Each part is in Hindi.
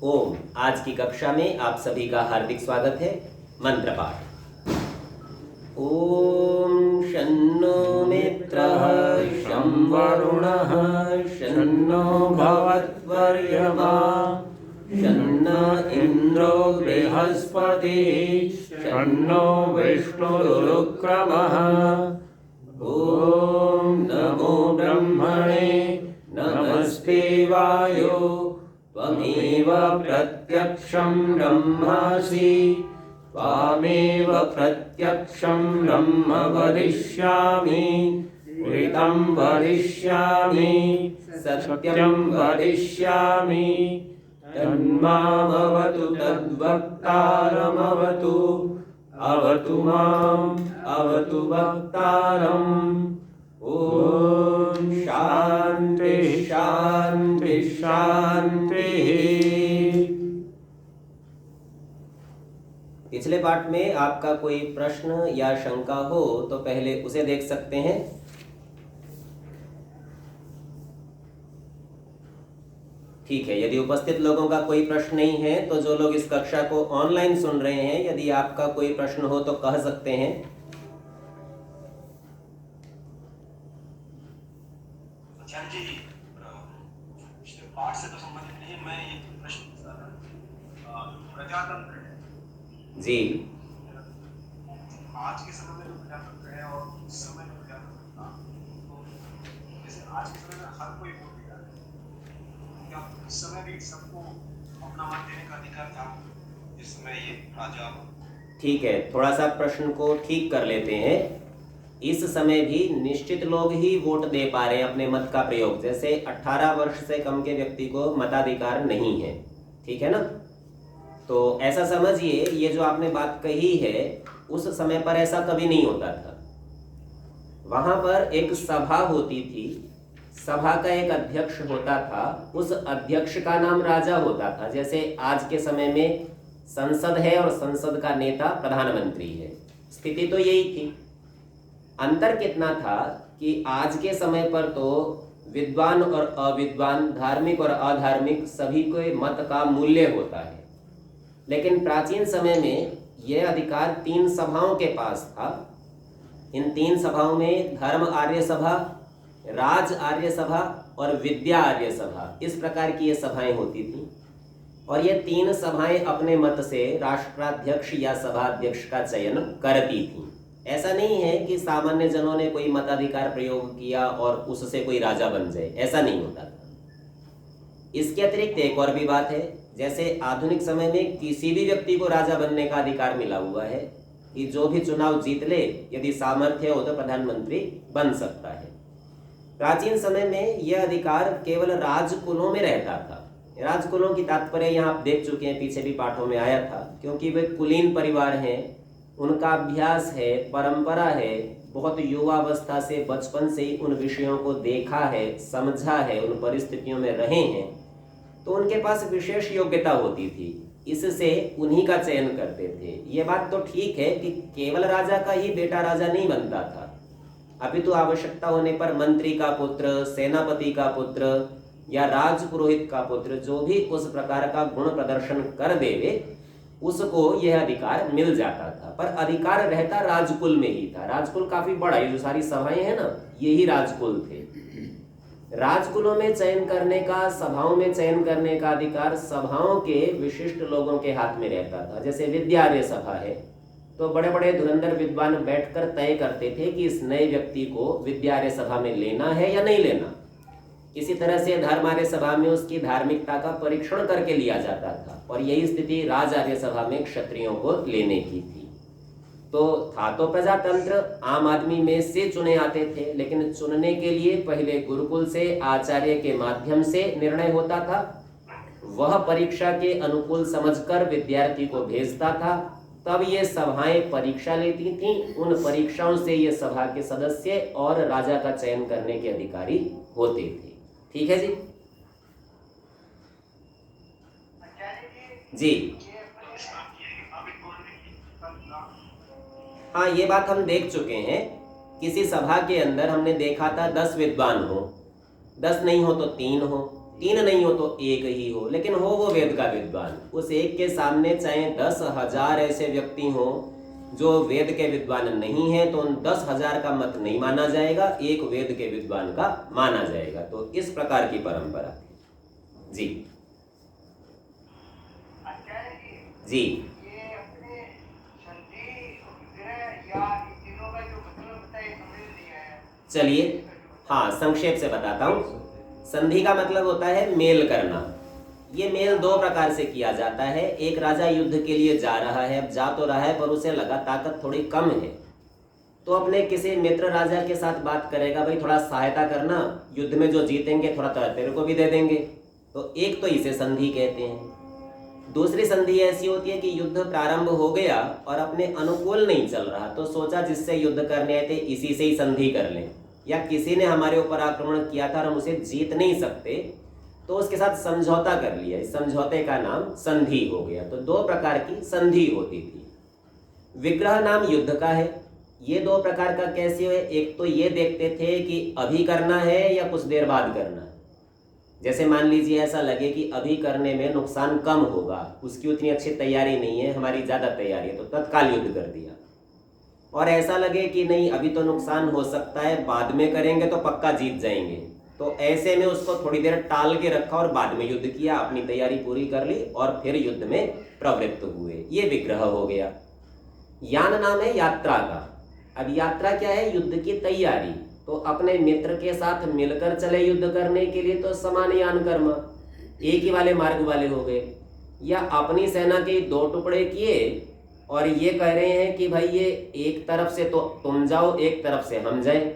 ओम। आज की कक्षा में आप सभी का हार्दिक स्वागत है। मंत्र पाठ। ओम शन्नो मित्रः शं वरुणः शन्नो भवत्वर्यमा शन्न इन्द्रो बृहस्पतिः शन्नो विष्णुरुक्रमः। ओम नमो ब्रह्मणे नमस्ते वायो त्वमेव प्रत्यक्षं ब्रह्मासि त्वामेव प्रत्यक्षं ब्रह्म वदिष्यामि ऋतं वदिष्यामि सत्यं वदिष्यामि तन्मामवतु तद्वक्तारमवतु अवतु माम् अवतु वक्तारम्। ओम शांति शांति शांति। पिछले पाठ में आपका कोई प्रश्न या शंका हो तो पहले उसे देख सकते हैं। ठीक है, यदि उपस्थित लोगों का कोई प्रश्न नहीं है तो जो लोग इस कक्षा को ऑनलाइन सुन रहे हैं, यदि आपका कोई प्रश्न हो तो कह सकते हैं। पाठ से तो संबंधित नहीं, मैं ये प्रश्न प्रजातंत्र है जी, आज के समय में जो प्रजातंत्र है और उस समय जो प्रजातंत्र था, तो जैसे आज के समय में हर कोई वोट देता है, क्या उस समय भी सबको अपना मत देने का अधिकार था जिस समय ये राजा? ठीक है, थोड़ा सा प्रश्न को ठीक कर लेते हैं। इस समय भी निश्चित लोग ही वोट दे पा रहे हैं अपने मत का प्रयोग। जैसे 18 वर्ष से कम के व्यक्ति को मताधिकार नहीं है, ठीक है ना। तो ऐसा समझिए, ये जो आपने बात कही है उस समय पर ऐसा कभी नहीं होता था। वहां पर एक सभा होती थी, सभा का एक अध्यक्ष होता था, उस अध्यक्ष का नाम राजा होता था। जैसे आज के समय में संसद है और संसद का नेता प्रधानमंत्री है, स्थिति तो यही थी। अंतर कितना था कि आज के समय पर तो विद्वान और अविद्वान, धार्मिक और अधार्मिक सभी को मत का मूल्य होता है। लेकिन प्राचीन समय में यह अधिकार 3 सभाओं के पास था। इन 3 सभाओं में धर्म आर्य सभा, राज आर्य सभा और विद्या आर्य सभा, इस प्रकार की ये सभाएं होती थी। और ये 3 सभाएं अपने मत से राष्ट्राध्यक्ष या सभाध्यक्ष का चयन करती थी। ऐसा नहीं है कि सामान्य जनों ने कोई मताधिकार प्रयोग किया और उससे कोई राजा बन जाए, ऐसा नहीं होता था। इसके अतिरिक्त एक और भी बात है, जैसे आधुनिक समय में किसी भी व्यक्ति को राजा बनने का अधिकार मिला हुआ है कि जो भी चुनाव जीत ले, यदि सामर्थ्य हो तो प्रधानमंत्री बन सकता है। प्राचीन समय में यह अधिकार केवल राजकुलों में रहता था। राजकुलों की तात्पर्य यहाँ आप देख चुके हैं, पीछे भी पाठों में आया था, क्योंकि वे कुलीन परिवार हैं, उनका अभ्यास है, परंपरा है, बहुत युवावस्था से, बचपन से ही उन विषयों को देखा है, समझा है, उन परिस्थितियों में रहे हैं, तो उनके पास विशेष योग्यता होती थी, इससे उन्हीं का चयन करते थे। ये बात तो ठीक है कि केवल राजा का ही बेटा राजा नहीं बनता था। अभी तो आवश्यकता होने पर मंत्री का पुत्र, सेनापति का पुत्र या राजपुरोहित का पुत्र, जो भी उस प्रकार का गुण प्रदर्शन कर देवे, उसको यह अधिकार मिल जाता था। पर अधिकार रहता राजकुल में ही था। राजकुल काफी बड़ा, ये जो सारी सभाएं हैं ना, यही राजकुल थे। राजकुलों में चयन करने का, सभाओं में चयन करने का अधिकार सभाओं के विशिष्ट लोगों के हाथ में रहता था। जैसे विद्यार्य सभा है, तो बड़े बड़े धुरंधर विद्वान बैठकर तय करते थे कि इस नए व्यक्ति को विद्यार्य सभा में लेना है या नहीं लेना। इसी तरह से धर्मार्य सभा में उसकी धार्मिकता का परीक्षण करके लिया जाता था, और यही स्थिति राजार्य सभा में क्षत्रियों को लेने की थी। तो था तो प्रजातंत्र, आम आदमी में से चुने आते थे, लेकिन चुनने के लिए पहले गुरुकुल से, आचार्य के माध्यम से निर्णय होता था। वह परीक्षा के अनुकूल समझकर विद्यार्थी को भेजता था, तब ये सभाएं परीक्षा लेती थीं। उन परीक्षाओं से ये सभा के सदस्य और राजा का चयन करने के अधिकारी होते थे। ठीक है जी। जी हाँ, ये बात हम देख चुके हैं। किसी सभा के अंदर हमने देखा था 10 विद्वान हो, 10 नहीं हो तो 3 हो, तीन नहीं हो तो एक ही हो, लेकिन हो वो वेद का विद्वान। उस एक के सामने चाहे 10,000 ऐसे व्यक्ति हो जो वेद के विद्वान नहीं है, तो उन 10,000 का मत नहीं माना जाएगा, एक वेद के विद्वान का माना जाएगा। तो इस प्रकार की परंपरा थी जी। जी ये अपने संधि विग्रह या इन तीनों का जो मतलब होता है समझ नहीं आया। चलिए, हाँ संक्षेप से बताता हूँ। संधि का मतलब होता है मेल करना। ये मेल दो प्रकार से किया जाता है। एक राजा युद्ध के लिए जा रहा है, अब जा तो रहा है पर उसे लगा ताकत थोड़ी कम है, तो अपने किसी मित्र राजा के साथ बात करेगा, भाई थोड़ा सहायता करना, युद्ध में जो जीतेंगे थोड़ा तेरे को भी दे देंगे। तो एक तो इसे संधि कहते हैं। दूसरी संधि ऐसी होती है कि युद्ध प्रारंभ हो गया और अपने अनुकूल नहीं चल रहा, तो सोचा जिससे युद्ध करने आए थे इसी से ही संधि कर लें, या किसी ने हमारे ऊपर आक्रमण किया था और हम उसे जीत नहीं सकते, तो उसके साथ समझौता कर लिया। इस समझौते का नाम संधि हो गया। तो दो प्रकार की संधि होती थी। विग्रह नाम युद्ध का है। ये दो प्रकार का कैसे हुए? एक तो ये देखते थे कि अभी करना है या कुछ देर बाद करना है। जैसे मान लीजिए ऐसा लगे कि अभी करने में नुकसान कम होगा, उसकी उतनी अच्छी तैयारी नहीं है, हमारी ज़्यादा तैयारी है, तो तत्काल युद्ध कर दिया। और ऐसा लगे कि नहीं अभी तो नुकसान हो सकता है, बाद में करेंगे तो पक्का जीत जाएंगे, तो ऐसे में उसको थोड़ी देर टाल के रखा और बाद में युद्ध किया, अपनी तैयारी पूरी कर ली और फिर युद्ध में प्रवृत्त हुए। ये विग्रह हो गया। यान नाम है यात्रा का। अब यात्रा क्या है? युद्ध की तैयारी। तो अपने मित्र के साथ मिलकर चले युद्ध करने के लिए तो समान यान कर्म, एक ही वाले मार्ग वाले हो गए। या अपनी सेना के दो टुकड़े किए और ये कह रहे हैं कि भाई ये एक तरफ से तो तुम जाओ, एक तरफ से हम जाएं,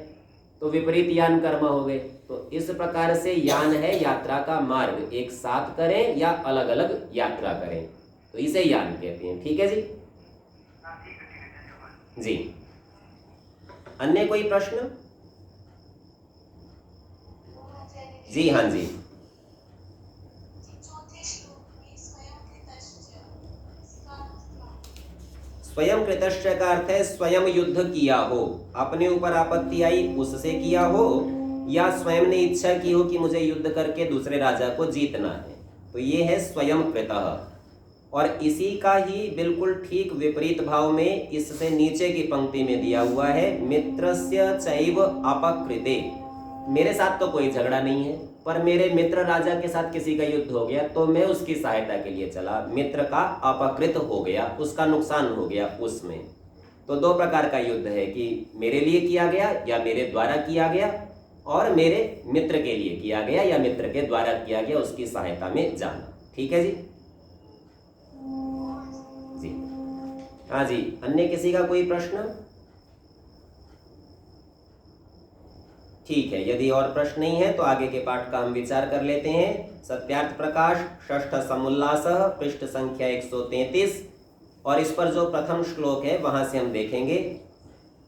तो विपरीत यान कर्म हो गए। तो इस प्रकार से यान है यात्रा का मार्ग, एक साथ करें या अलग अलग यात्रा करें, तो इसे यान कहते हैं। ठीक है जी? जी, अन्य कोई प्रश्न? जी हाँ जी। स्वयं कृतश्च का अर्थ है स्वयं युद्ध किया हो, अपने ऊपर आपत्ति आई उससे किया हो, या स्वयं ने इच्छा की हो कि मुझे युद्ध करके दूसरे राजा को जीतना है, तो ये है स्वयं कृतः। और इसी का ही बिल्कुल ठीक विपरीत भाव में इससे नीचे की पंक्ति में दिया हुआ है, मित्रस्य चैव अपकृते। मेरे साथ तो कोई झगड़ा नहीं है, पर मेरे मित्र राजा के साथ किसी का युद्ध हो गया तो मैं उसकी सहायता के लिए चला, मित्र का अपकृत हो गया, उसका नुकसान हो गया उसमें। तो दो प्रकार का युद्ध है कि मेरे लिए किया गया या मेरे द्वारा किया गया, और मेरे मित्र के लिए किया गया या मित्र के द्वारा किया गया, उसकी सहायता में जाना। ठीक है जी? जी हाँ जी। अन्य किसी का कोई प्रश्न? ठीक है, यदि और प्रश्न नहीं है तो आगे के पाठ का हम विचार कर लेते हैं। सत्यार्थ प्रकाश षष्ठ समुल्लास पृष्ठ संख्या 133, और इस पर जो प्रथम श्लोक है वहां से हम देखेंगे।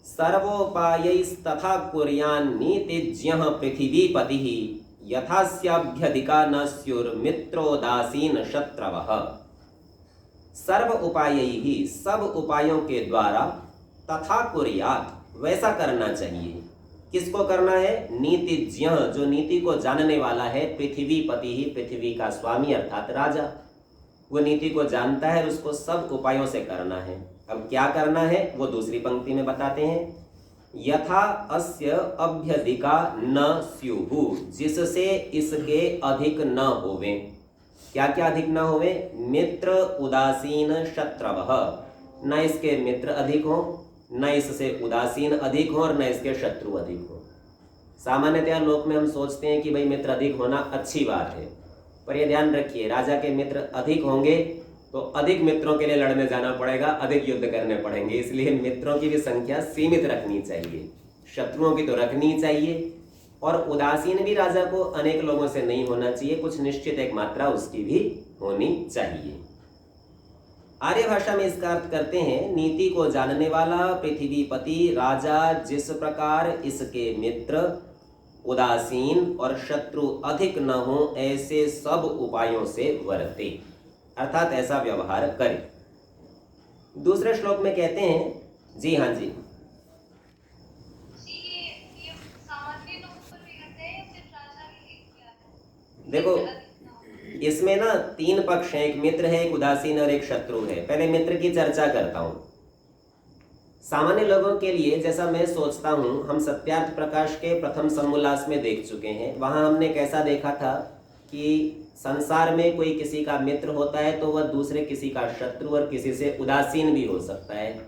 सर्वोपायैस्तथा कुर्यान्नीतिज्ञः पृथिवीपतिः यथास्याभ्यधिका न स्युर्मित्रोदासीन शत्रवः। सर्व उपायैहि, सब उपायों के द्वारा, तथा कुर्यात्, वैसा करना चाहिए। किसको करना है? नीतिज्ञ, जो नीति को जानने वाला है, पृथ्वीपति ही, पृथ्वी का स्वामी अर्थात राजा, वो नीति को जानता है, उसको सब उपायों से करना है। अब क्या करना है वो दूसरी पंक्ति में बताते हैं। यथा अस्य अभ्यधिका न स्युहु, जिससे इसके अधिक न होवे। क्या क्या अधिक न होवे? मित्र उदासीन शत्रवः, न इसके मित्र अधिक हो, न इससे उदासीन अधिक हो, और न इसके शत्रु अधिक हो। सामान्यतः लोक में हम सोचते हैं कि भाई मित्र अधिक होना अच्छी बात है, पर यह ध्यान रखिए राजा के मित्र अधिक होंगे तो अधिक मित्रों के लिए लड़ने जाना पड़ेगा, अधिक युद्ध करने पड़ेंगे। इसलिए मित्रों की भी संख्या सीमित रखनी चाहिए, शत्रुओं की तो रखनी चाहिए। और उदासीन भी राजा को अनेक लोगों से नहीं होना चाहिए, कुछ निश्चित एक मात्रा उसकी भी होनी चाहिए। आर्य भाषा में इसका अर्थ करते हैं, नीति को जानने वाला पृथ्वीपति राजा जिस प्रकार इसके मित्र उदासीन और शत्रु अधिक न हो, ऐसे सब उपायों से वर्ते, अर्थात ऐसा व्यवहार करे। दूसरे श्लोक में कहते हैं, जी हाँ जी, देखो, इसमें ना 3 पक्ष हैं, एक मित्र है, एक उदासीन और एक शत्रु है। पहले मित्र की चर्चा करता हूँ। सामान्य लोगों के लिए जैसा मैं सोचता हूँ, हम सत्यार्थ प्रकाश के प्रथम समोल्लास में देख चुके हैं। वहाँ हमने कैसा देखा था कि संसार में कोई किसी का मित्र होता है तो वह दूसरे किसी का शत्रु और किसी से उदासीन भी हो सकता है।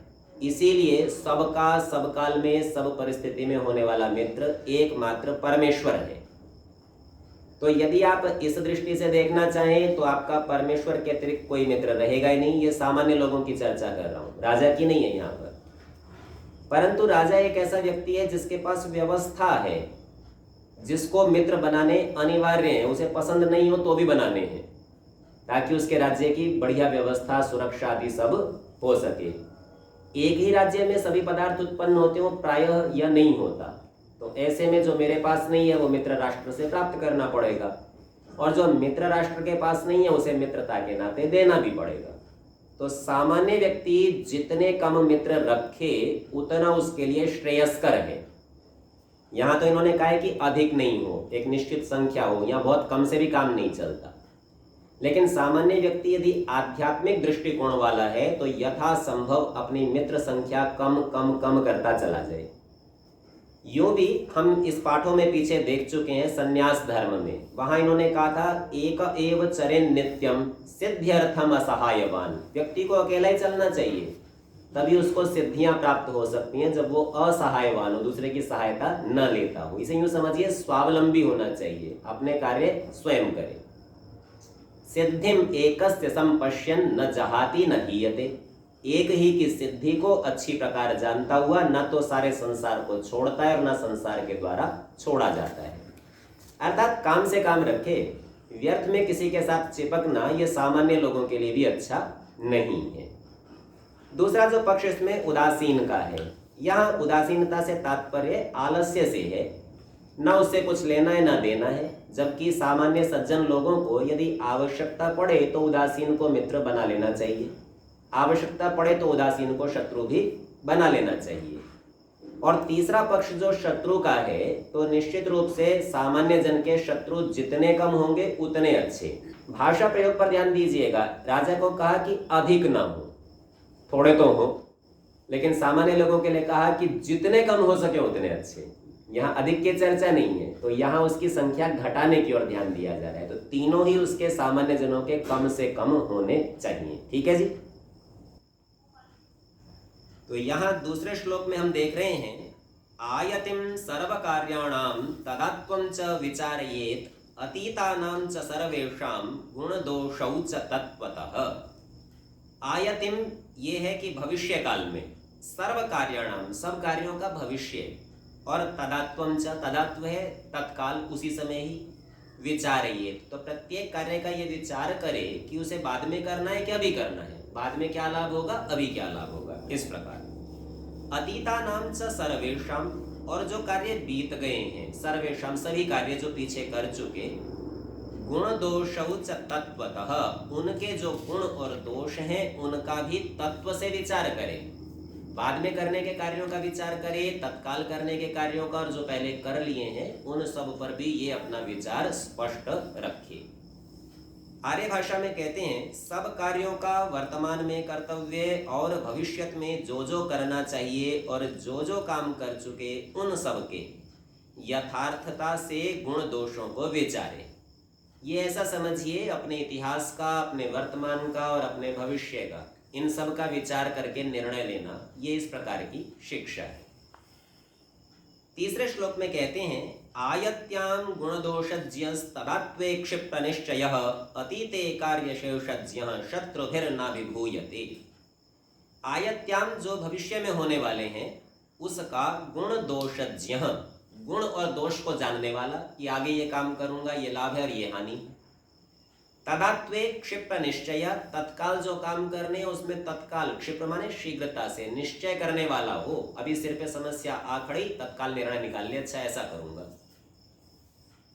इसीलिए सबका सब काल में सब परिस्थिति में होने वाला मित्र एकमात्र परमेश्वर है। तो यदि आप इस दृष्टि से देखना चाहें तो आपका परमेश्वर के अतिरिक्त कोई मित्र रहेगा ही नहीं। ये सामान्य लोगों की चर्चा कर रहा हूँ, राजा की नहीं है यहाँ पर। परंतु राजा एक ऐसा व्यक्ति है जिसके पास व्यवस्था है, जिसको मित्र बनाने अनिवार्य है। उसे पसंद नहीं हो तो भी बनाने हैं, ताकि उसके राज्य की बढ़िया व्यवस्था, सुरक्षा आदि सब हो सके। एक ही राज्य में सभी पदार्थ उत्पन्न होते हो, प्रायः यह नहीं होता। तो ऐसे में जो मेरे पास नहीं है वो मित्र राष्ट्र से प्राप्त करना पड़ेगा, और जो मित्र राष्ट्र के पास नहीं है उसे मित्रता के नाते देना भी पड़ेगा। तो सामान्य व्यक्ति जितने कम मित्र रखे उतना उसके लिए श्रेयस्कर है। यहाँ तो इन्होंने कहा है कि अधिक नहीं हो, एक निश्चित संख्या हो। यहाँ बहुत कम से भी काम नहीं चलता। लेकिन सामान्य व्यक्ति यदि आध्यात्मिक दृष्टिकोण वाला है तो यथासंभव अपनी मित्र संख्या कम कम कम करता चला जाए। यूं भी हम इस पाठों में पीछे देख चुके हैं संन्यास धर्म में। वहां इन्होंने कहा था एक एव चरेन नित्यम सिद्ध्यर्थम असहायवान। व्यक्ति को अकेला ही चलना चाहिए, तभी उसको सिद्धियां प्राप्त हो सकती हैं, जब वो असहायवान हो, दूसरे की सहायता न लेता हो। इसे यूं समझिए, स्वावलंबी होना चाहिए, अपने कार्य स्वयं करे। सिद्धिम एकस्य संपश्यन न जहाति न हीयते। एक ही की सिद्धि को अच्छी प्रकार जानता हुआ न तो सारे संसार को छोड़ता है और न संसार के द्वारा छोड़ा जाता है। अर्थात काम से काम रखे, व्यर्थ में किसी के साथ चिपकना यह सामान्य लोगों के लिए भी अच्छा नहीं है। दूसरा जो पक्ष इसमें उदासीन का है, यहाँ उदासीनता से तात्पर्य आलस्य से है। न उससे कुछ लेना है न देना है। जबकि सामान्य सज्जन लोगों को यदि आवश्यकता पड़े तो उदासीन को मित्र बना लेना चाहिए, आवश्यकता पड़े तो उदासीन को शत्रु भी बना लेना चाहिए। और तीसरा पक्ष जो शत्रु का है, तो निश्चित रूप से सामान्य जन के शत्रु जितने कम होंगे उतने अच्छे। भाषा प्रयोग पर ध्यान दीजिएगा। राजा को कहा कि अधिक ना हो, थोड़े तो हो, लेकिन सामान्य लोगों के लिए कहा कि जितने कम हो सके उतने अच्छे। यहाँ अधिक की चर्चा नहीं है, तो यहाँ उसकी संख्या घटाने की ओर ध्यान दिया जा रहा है। तो तीनों ही उसके सामान्य जनों के कम से कम होने चाहिए। ठीक है जी। तो यहाँ दूसरे श्लोक में हम देख रहे हैं, आयतिम सर्व कार्याणाम तदात्वं च विचारयेत अतीतानां च सर्वेषां गुण दोषौ च तत्वतः। आयतिम ये है कि भविष्य काल में, सर्व कार्याणाम सब कार्यों का भविष्य, और तदात्वं च तदात्व है तत्काल उसी समय ही, विचारयेत तो प्रत्येक कार्य का ये विचार करे कि उसे बाद में करना है कि अभी करना है, बाद में क्या लाभ होगा अभी क्या लाभ होगा। इस प्रकार अतीतानां च सर्वेषां, और जो कार्य बीत गए हैं, सर्वेषां सभी कार्य जो पीछे कर चुके, गुण दोषौ च तत्वतः उनके जो गुण और दोष हैं उनका भी तत्व से विचार करें। बाद में करने के कार्यों का विचार करें, तत्काल करने के कार्यों का, और जो पहले कर लिए हैं उन सब पर भी ये अपना विचार स्पष्ट रखे। आर्य भाषा में कहते हैं, सब कार्यों का वर्तमान में कर्तव्य और भविष्यत में जो जो करना चाहिए और जो जो काम कर चुके उन सब के यथार्थता से गुण दोषों को विचारे। ये ऐसा समझिए, अपने इतिहास का, अपने वर्तमान का और अपने भविष्य का, इन सब का विचार करके निर्णय लेना, ये इस प्रकार की शिक्षा है। तीसरे श्लोक में कहते हैं, आयत्यां गुणदोषज्ञस्तदात्वे क्षिप्रनिश्चयः अतीते कार्यशेषज्ञः शत्रुभिर्नाभिभूयते। आयत्यां जो भविष्य में होने वाले हैं उसका गुण दोषज्ञ, गुण और दोष को जानने वाला, कि आगे ये काम करूंगा ये लाभ है और ये हानि। तदात्वे क्षिप्र निश्चय, तत्काल जो काम करने उसमें तत्काल, क्षिप्र माने शीघ्रता से, निश्चय करने वाला हो। अभी सिर पे समस्या आ खड़ी, तत्काल निर्णय निकाल लिया, अच्छा ऐसा करूंगा।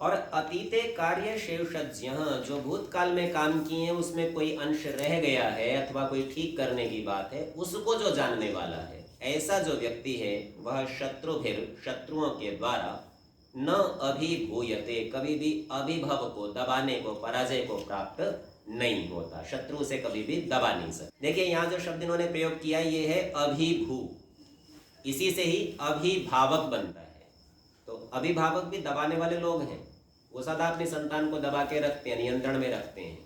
और अतीते कार्य शेषज्ञ, जो भूतकाल में काम किए हैं उसमें कोई अंश रह गया है अथवा कोई ठीक करने की बात है, उसको जो जानने वाला है, ऐसा जो व्यक्ति है वह शत्रुओं के द्वारा न अभिभूयते, कभी भी अभिभव को, दबाने को, पराजय को प्राप्त नहीं होता, शत्रु से कभी भी दबा नहीं सकते। देखिए यहाँ जो शब्द इन्होंने प्रयोग किया ये है अभिभू, इसी से ही अभिभावक बनता है। तो अभिभावक भी दबाने वाले लोग हैं, वो सदा अपनी संतान को दबा के रखते हैं, नियंत्रण में रखते हैं।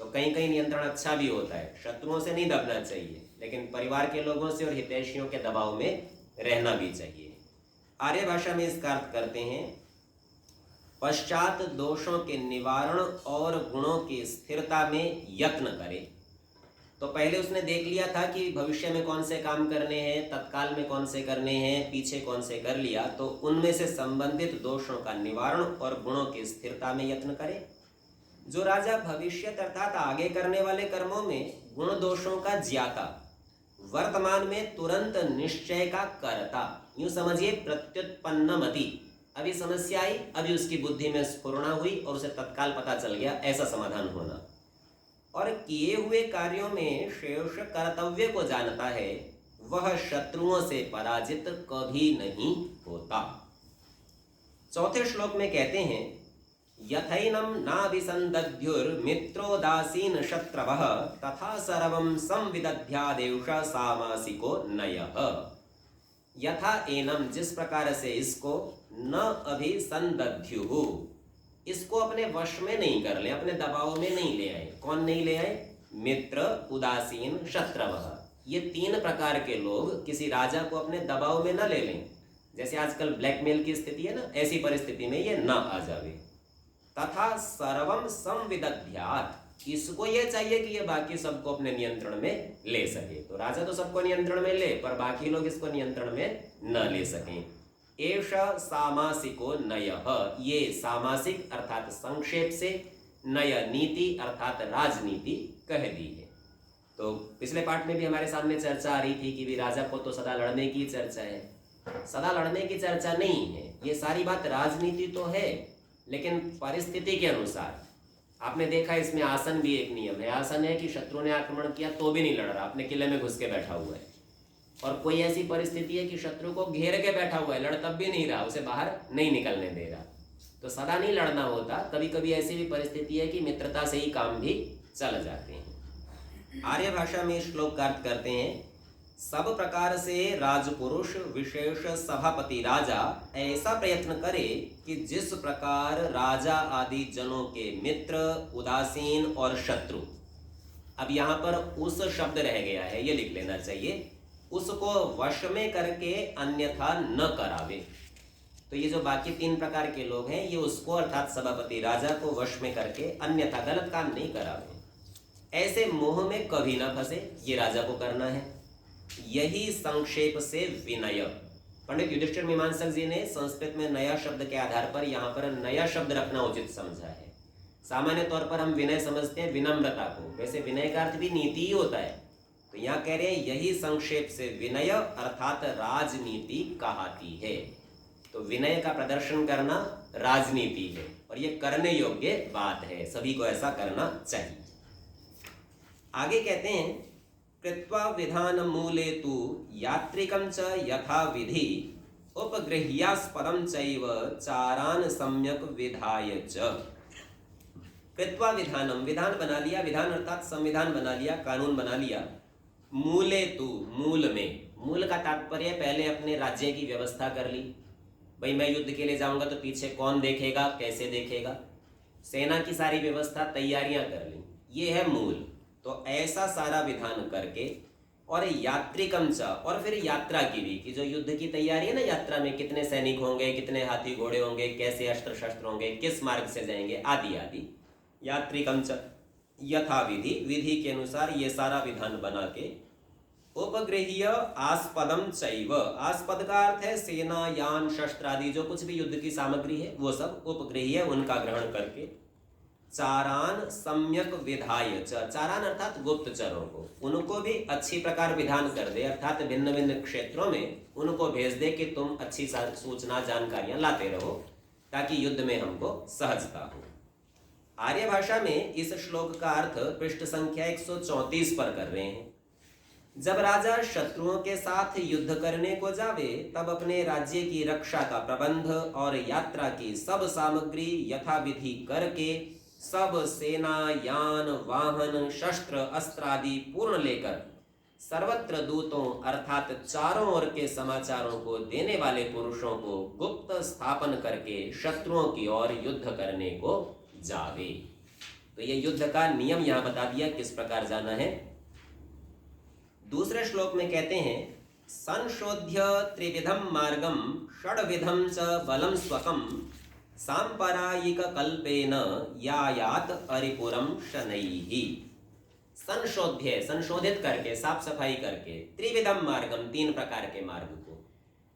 तो कहीं कहीं नियंत्रण अच्छा भी होता है, शत्रुओं से नहीं दबना चाहिए, लेकिन परिवार के लोगों से और हितैषियों के दबाव में रहना भी चाहिए। आर्य भाषा में इसका अर्थ करते हैं पश्चात दोषों के निवारण और गुणों की स्थिरता में यत्न करे। तो पहले उसने देख लिया था कि भविष्य में कौन से काम करने हैं, तत्काल में कौन से करने हैं, पीछे कौन से कर लिया, तो उनमें से संबंधित दोषों का निवारण और गुणों की स्थिरता में यत्न करे। जो राजा भविष्य अर्थात आगे करने वाले कर्मों में गुण दोषों का ज्ञाता, वर्तमान में तुरंत निश्चय का करता, यूं समझिए प्रत्युत्पन्न मति, अभी समस्या आई, अभी उसकी बुद्धि में स्फुरणा हुई और उसे तत्काल पता चल गया, ऐसा समाधान होना। और किए हुए कार्यों में शेष कर्तव्य को जानता है, वह शत्रुओं से पराजित कभी नहीं होता। चौथे श्लोक में कहते हैं यथैनम नाभिसंदध्युर्मित्रोदासीन शत्रवः तथा सर्वं संविदध्यादेश सामासिको नयः। यथा एनम, जिस प्रकार से इसको, न अभिसंदध्युः, इसको अपने वश में नहीं कर ले, अपने दबाव में नहीं ले आए। कौन नहीं ले आए? मित्र, उदासीन, शत्रवः, ये तीन प्रकार के लोग किसी राजा को अपने दबाव में न ले लें। जैसे आजकल ब्लैकमेल की स्थिति है ना, ऐसी परिस्थिति में ये न आ जावे। तथा सर्वम संविदध्यात्, इसको ये चाहिए कि ये बाकी सबको अपने नियंत्रण में ले सके। तो राजा तो सबको नियंत्रण में ले, पर बाकी लोग इसको नियंत्रण में न ले सकें। एष सामासिको नयः, ये सामासिक अर्थात संक्षेप से, नय नीति अर्थात राजनीति कह दी है। तो पिछले पाठ में भी हमारे सामने चर्चा आ रही थी कि भी राजा को तो सदा लड़ने की चर्चा है। सदा लड़ने की चर्चा नहीं है, ये सारी बात राजनीति तो है, लेकिन परिस्थिति के अनुसार। आपने देखा इसमें आसन भी एक नियम है। आसन है कि शत्रु ने आक्रमण किया तो भी नहीं लड़ रहा, अपने किले में घुस के बैठा हुआ है। और कोई ऐसी परिस्थिति है कि शत्रु को घेर के बैठा हुआ है, लड़ तब भी नहीं रहा, उसे बाहर नहीं निकलने दे रहा। तो सदा नहीं लड़ना होता, कभी कभी ऐसी भी परिस्थिति है कि मित्रता से ही काम भी चल जाते हैं। आर्य भाषा में श्लोक का अर्थ करते हैं सब प्रकार से राजपुरुष विशेष सभापति राजा ऐसा प्रयत्न करे कि जिस प्रकार राजा आदि जनों के मित्र, उदासीन और शत्रु, अब यहाँ पर उस शब्द रह गया है, ये लिख लेना चाहिए, उसको वश में करके अन्यथा न करावे। तो ये जो बाकी तीन प्रकार के लोग हैं, ये उसको अर्थात सभापति राजा को वश में करके अन्यथा गलत काम नहीं करावे। ऐसे मोह में कभी ना फंसे, ये राजा को करना है। यही संक्षेप से विनय। पंडित युधिष्ठिर मीमांसक जी ने संस्कृत में नया शब्द के आधार पर यहाँ पर नया शब्द रखना उचित समझा है। सामान्य तौर पर हम विनय समझते हैं विनम्रता को, वैसे विनय का अर्थ भी नीति ही होता है। तो यहाँ कह रहे हैं यही संक्षेप से विनय अर्थात राजनीति कहाती है। तो विनय का प्रदर्शन करना राजनीति है और ये करने योग्य बात है, सभी को ऐसा करना चाहिए। आगे कहते हैं कृत्वा विधान मूले तु यात्रिकं च यथा विधि उपगृह्यास्पदं चैव चारान सम्यक विधाय च। कृत्वा विधानम, विधान बना लिया, विधान अर्थात संविधान बना लिया, कानून बना लिया। मूले तु, मूल में, मूल का तात्पर्य पहले अपने राज्य की व्यवस्था कर ली। भाई मैं युद्ध के लिए जाऊंगा तो पीछे कौन देखेगा, कैसे देखेगा, सेना की सारी व्यवस्था, तैयारियां कर ली, ये है मूल। तो ऐसा सारा विधान करके और यात्रिकम च, और फिर यात्रा की भी, कि जो युद्ध की तैयारी है ना, यात्रा में कितने सैनिक होंगे, कितने हाथी घोड़े होंगे, कैसे अस्त्र शस्त्र होंगे, किस मार्ग से जाएंगे, आदि आदि। यात्रिकम च यथा विधि, विधि के अनुसार ये सारा विधान बना के उपगृह्य आस्पदम चैव, आस्पद का अर्थ है सेना, यान, शस्त्र आदि जो कुछ भी युद्ध की सामग्री है वो सब उपगृह्य, उनका ग्रहण करके चारान सम्यक विधाय च, चारान अर्थात गुप्तचरों को, उनको भी अच्छी प्रकार विधान कर दे, अर्थात भिन्न भिन्न क्षेत्रों में उनको भेज दे कि तुम अच्छी सूचना जानकारियां लाते रहो ताकि युद्ध में हमको सहजता हो। आर्य भाषा में इस श्लोक का अर्थ पृष्ठ संख्या 134 पर कर रहे हैं। जब राजा शत्रुओं के साथ युद्ध करने को जावे तब अपने राज्य की रक्षा का प्रबंध और यात्रा की सब सामग्री यथाविधि करके सब सेना यान वाहन शस्त्र अस्त्र आदि पूर्ण लेकर सर्वत्र दूतों अर्थात चारों ओर के समाचारों को देने वाले पुरुषों को गुप्त स्थापन करके शत्रुओं की ओर युद्ध करने को जावे। तो ये युद्ध का नियम यहाँ बता दिया किस प्रकार जाना है। दूसरे श्लोक में कहते हैं संशोध्य त्रिविधम मार्गम षड्विधम च बलम स्वकम सांपरायिक कल्पेन यायात अरिपुरम शनैहि। संशोध्य संशोधित करके साफ सफाई करके त्रिविधम मार्गम 3 प्रकार के मार्ग को।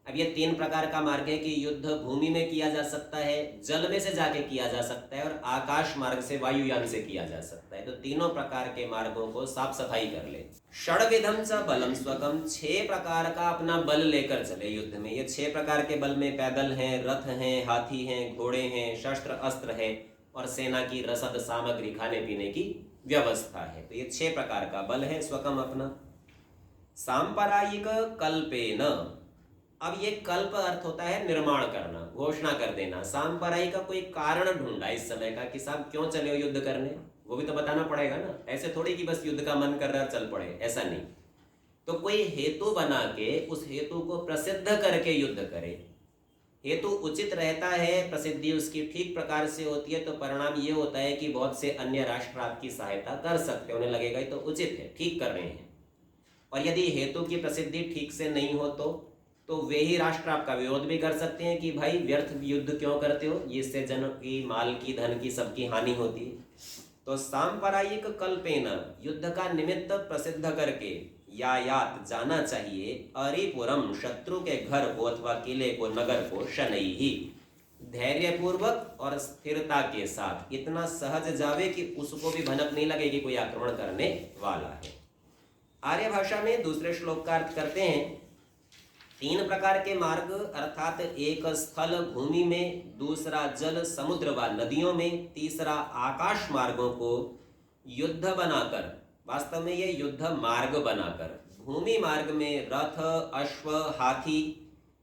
अब ये 3 प्रकार का मार्ग है कि युद्ध भूमि में किया जा सकता है, जल में से जाके किया जा सकता है और आकाश मार्ग से वायुयान से किया जा सकता है। तो तीनों प्रकार के मार्गों को साफ सफाई कर ले। षड्विधम च बलम स्वकम 6 प्रकार का अपना बल लेकर चले युद्ध में। ये 6 प्रकार के बल में पैदल हैं, रथ हैं, हाथी हैं, घोड़े हैं, शस्त्र अस्त्र है और सेना की रसद सामग्री खाने पीने की व्यवस्था है। तो ये 6 प्रकार का बल है स्वकम अपना। सांपरायिक कल्पेन, अब ये कल्प अर्थ होता है निर्माण करना, घोषणा कर देना। सांपरायिक का कोई कारण ढूंढा इस समय का कि साहब क्यों चले हो युद्ध करने, वो भी तो बताना पड़ेगा ना। ऐसे थोड़ी कि बस युद्ध का मन कर रहा है चल पड़े, ऐसा नहीं। तो कोई हेतु बना के उस हेतु को प्रसिद्ध करके युद्ध करे। हेतु उचित रहता है, प्रसिद्धि उसकी ठीक प्रकार से होती है तो परिणाम ये होता है कि बहुत से अन्य राष्ट्र आपकी सहायता कर सकते, उन्हें लगेगा तो उचित है, ठीक कर रहे हैं। और यदि हेतु की प्रसिद्धि ठीक से नहीं हो तो वे ही राष्ट्र आपका विरोध भी कर सकते हैं कि भाई व्यर्थ युद्ध क्यों करते हो, इससे जन की माल की धन की सबकी हानि होती है। तो सांपरायिक कल्पेन युद्ध का निमित्त प्रसिद्ध करके यायात जाना चाहिए अरिपुरम शत्रु के घर को अथवा किले को नगर को शनैहि धैर्यपूर्वक और स्थिरता के साथ, इतना सहज जावे कि उसको भी भनक नहीं लगे कि कोई आक्रमण करने वाला है। आर्य भाषा में दूसरे श्लोक का अर्थ करते हैं 3 प्रकार के मार्ग अर्थात एक स्थल भूमि में, दूसरा जल समुद्र व नदियों में, तीसरा आकाश मार्गों को युद्ध बनाकर, वास्तव में ये युद्ध मार्ग बनाकर, भूमि मार्ग में रथ अश्व हाथी,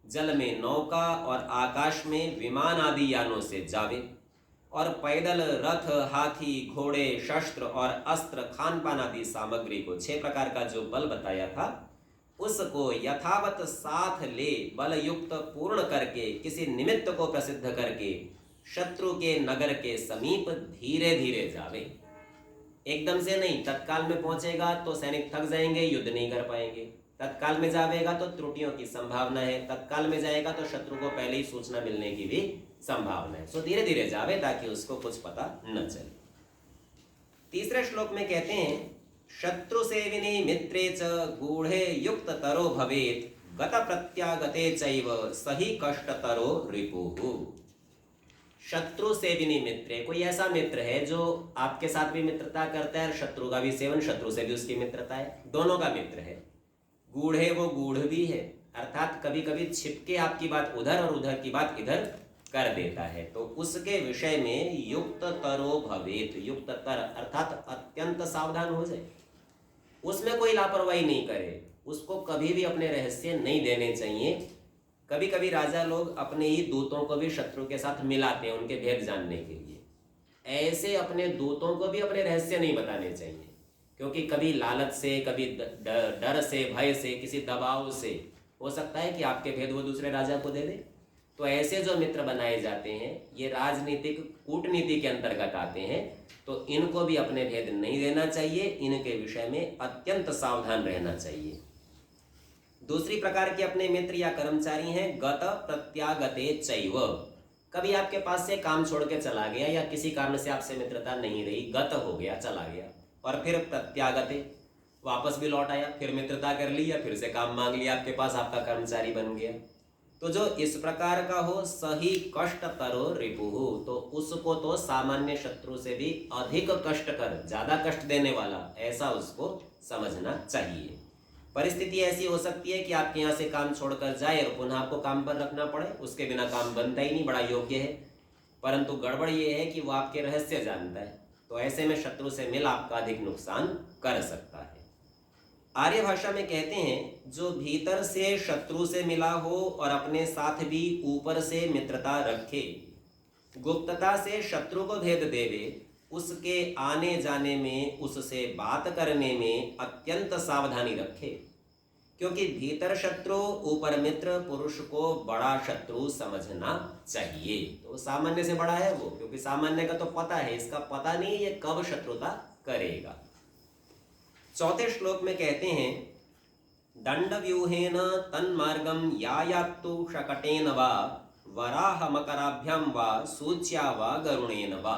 जल में नौका और आकाश में विमान आदि यानों से जावे और पैदल रथ हाथी घोड़े शस्त्र और अस्त्र खान पान आदि सामग्री को 6 प्रकार का जो बल बताया था उसको यथावत साथ ले बल युक्त पूर्ण करके किसी निमित्त को प्रसिद्ध करके शत्रु के नगर के समीप धीरे धीरे जावे। एकदम से नहीं, तत्काल में पहुंचेगा तो सैनिक थक जाएंगे, युद्ध नहीं कर पाएंगे। तत्काल में जावेगा तो त्रुटियों की संभावना है, तत्काल में जाएगा तो शत्रु को पहले ही सूचना मिलने की भी संभावना है। सो धीरे धीरे जावे ताकि उसको कुछ पता न चले। तीसरे श्लोक में कहते हैं शत्रु सेविनी मित्रे च गूढ़े युक्त तरो भवेत गत प्रत्यागते चैव सही कष्टतरो रिपुः। शत्रु सेविनी मित्रे, कोई ऐसा मित्र है जो आपके साथ भी मित्रता करता है और शत्रु का भी सेवन, शत्रु से भी उसकी मित्रता है, दोनों का मित्र है। गूढ़े वो गूढ़ भी है अर्थात कभी कभी छिपके आपकी बात उधर और उधर की बात इधर कर देता है। तो उसके विषय में युक्त तरो भवेत, युक्त तर अर्थात अत्यंत सावधान हो जाए, उसमें कोई लापरवाही नहीं करे, उसको कभी भी अपने रहस्य नहीं देने चाहिए। कभी कभी राजा लोग अपने ही दूतों को भी शत्रु के साथ मिलाते हैं उनके भेद जानने के लिए। ऐसे अपने दूतों को भी अपने रहस्य नहीं बताने चाहिए, क्योंकि कभी लालच से, कभी डर से, भय से, किसी दबाव से हो सकता है कि आपके भेद वो दूसरे राजा को दे दे। तो ऐसे जो मित्र बनाए जाते हैं ये राजनीतिक कूटनीति के अंतर्गत आते हैं, तो इनको भी अपने भेद नहीं देना चाहिए, इनके विषय में अत्यंत सावधान रहना चाहिए। दूसरी प्रकार के अपने मित्र या कर्मचारी हैं गत प्रत्यागते चैव, कभी आपके पास से काम छोड़ के चला गया या किसी कारण से आपसे मित्रता नहीं रही, गत हो गया, चला गया, और फिर प्रत्यागते वापस भी लौट आया, फिर मित्रता कर ली या फिर से काम मांग लिया आपके पास, आपका कर्मचारी बन गया। तो जो इस प्रकार का हो सही कष्ट तरो रिपुः, तो उसको तो सामान्य शत्रु से भी अधिक कष्ट कर, ज्यादा कष्ट देने वाला ऐसा उसको समझना चाहिए। परिस्थिति ऐसी हो सकती है कि आपके यहाँ से काम छोड़कर जाए और पुनः आपको काम पर रखना पड़े, उसके बिना काम बनता ही नहीं, बड़ा योग्य है, परंतु गड़बड़ ये है कि वो आपके रहस्य जानता है, तो ऐसे में शत्रु से मिल आपका अधिक नुकसान कर सकता है। आर्य भाषा में कहते हैं जो भीतर से शत्रु से मिला हो और अपने साथ भी ऊपर से मित्रता रखे, गुप्तता से शत्रु को भेद देवे, उसके आने जाने में, उससे बात करने में अत्यंत सावधानी रखे, क्योंकि भीतर शत्रु ऊपर मित्र, पुरुष को बड़ा शत्रु समझना चाहिए। तो सामान्य से बड़ा है वो, क्योंकि सामान्य का तो पता है, इसका पता नहीं ये कब शत्रुता करेगा। चौथे श्लोक में कहते हैं दंड व्यूहेन तन्मार्गम यायात्तु शकटेन वा वराह मकराभ्याम वा सूच्या वा गरुणेन वा।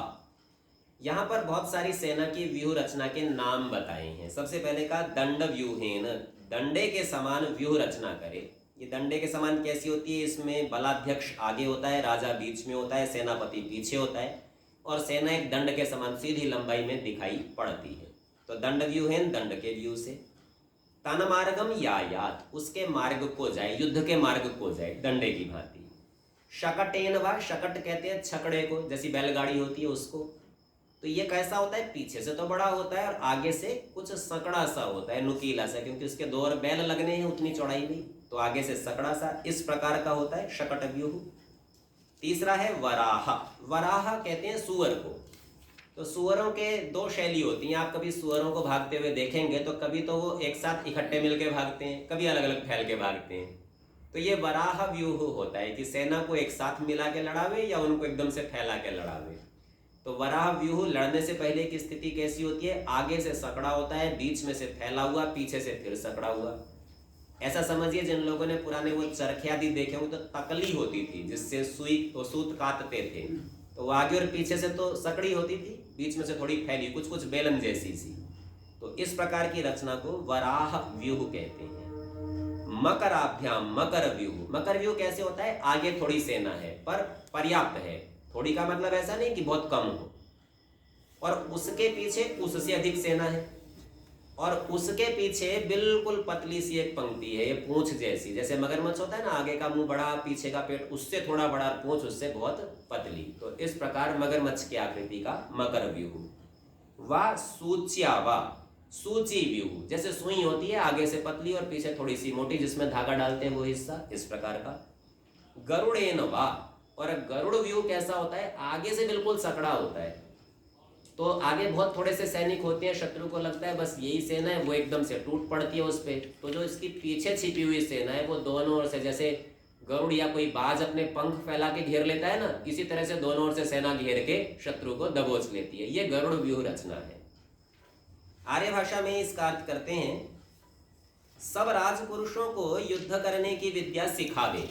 यहाँ पर बहुत सारी सेना की व्यूह रचना के नाम बताए हैं। सबसे पहले का दंड व्यूहेन, डंडे के समान व्यूह रचना करे। ये डंडे के समान कैसी होती है? इसमें बलाध्यक्ष आगे होता है, राजा बीच में होता है, सेनापति पीछे होता है और सेना एक दंड के समान सीधी लंबाई में दिखाई पड़ती है। तो दंड व्यूहेन, दंड के व्यू से। तन मार्गम यायात, उसके मार्ग को जाए, युद्ध के मार्ग को जाए, डंडे की भांति। शकटेन वा, शकट कहते हैं छकड़े को, जैसी बैलगाड़ी होती है उसको। तो ये कैसा होता है? पीछे से तो बड़ा होता है और आगे से कुछ सकड़ा सा होता है, नुकीला सा, क्योंकि उसके दो और बैल लगने हैं उतनी चौड़ाई में, तो आगे से सकड़ा सा, इस प्रकार का होता है शकट व्यूह। तीसरा है वराह। वराह कहते हैं सुअर को। तो सुअरों के दो शैली होती हैं। आप कभी सुअरों को भागते हुए देखेंगे तो कभी तो वो एक साथ इकट्ठे मिलके भागते हैं, कभी अलग अलग फैल के भागते हैं। तो ये वराह व्यूह होता है कि सेना को एक साथ मिला के लड़ावे या उनको एकदम से फैला के लड़ावे। तो वराह व्यूह लड़ने से पहले की स्थिति कैसी होती है? आगे से सकड़ा होता है, बीच में से फैला हुआ, पीछे से फिर सकड़ा हुआ। ऐसा समझिए जिन लोगों ने पुराने वो चरखे आदि देखे होंगे तो तकली होती थी जिससे सुई तो सूत काटते थे, तो वो आगे और पीछे से तो सकड़ी होती थी, बीच में से थोड़ी फैली, कुछ कुछ बेलन जैसी सी। तो इस प्रकार की रचना को वराह व्यूह कहते हैं। मकराभ्याम, मकर व्यूह। मकर व्यूह कैसे होता है? आगे थोड़ी सेना है पर पर्याप्त है। थोड़ी का मतलब ऐसा नहीं कि बहुत कम हो, और उसके पीछे उससे अधिक सेना है, और उसके पीछे बिल्कुल पतली सी एक पंक्ति है, ये पूंछ जैसी, जैसे मगरमच्छ होता है ना, आगे का मुंह बड़ा, पीछे का पेट उससे थोड़ा बड़ा, पूंछ उससे बहुत पतली। तो इस प्रकार मगरमच्छ की आकृति का मकर व्यूह। वा सूच्या वा, सूची व्यूह, जैसे सुई होती है, आगे से पतली और पीछे थोड़ी सी मोटी, जिसमें धागा डालते हैं वो हिस्सा, इस प्रकार का। गरुड़ेन वा, और गरुड़ व्यूह कैसा होता है? आगे से बिल्कुल सकड़ा होता है, तो आगे बहुत थोड़े से सैनिक होते हैं, शत्रु को लगता है बस यही सेना है, वो एकदम से टूट पड़ती है उस पर। तो जो इसकी पीछे छिपी हुई सेना है वो दोनों ओर से, जैसे गरुड़ या कोई बाज अपने पंख फैला के घेर लेता है ना, इसी तरह से दोनों ओर से सेना घेर के शत्रु को दबोच लेती है। ये गरुड़ व्यूह रचना है। आर्य भाषा में इसका अर्थ करते हैं सब राजपुरुषों को युद्ध करने की विद्या सिखावे।